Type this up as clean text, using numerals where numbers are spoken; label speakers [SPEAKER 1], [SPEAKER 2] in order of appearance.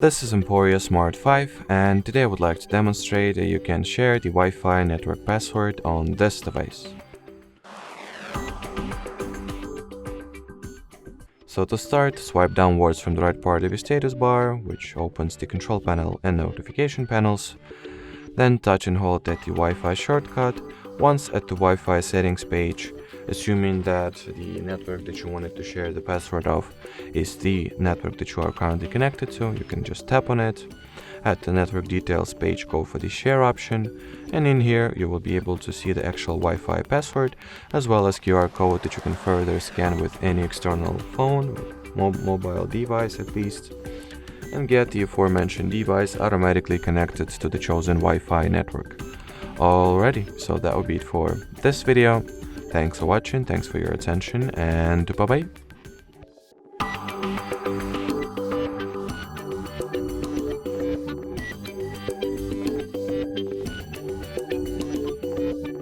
[SPEAKER 1] This is EMPORIA Smart 5, and today I would like to demonstrate that you can share the Wi-Fi network password on this device. So to start, swipe downwards from the right part of your status bar, which opens the control panel and notification panels. Then touch and hold at the Wi-Fi shortcut. Once at the Wi-Fi settings page, assuming that the network that you wanted to share the password of is the network that you are currently connected to, you can just tap on it. At the network details page, go for the share option, and in here you will be able to see the actual Wi-Fi password as well as QR code that you can further scan with any external phone, mobile device at least, and get the aforementioned device automatically connected to the chosen Wi-Fi network. Alrighty, so that would be it for this video. Thanks for watching, thanks for your attention, and bye bye.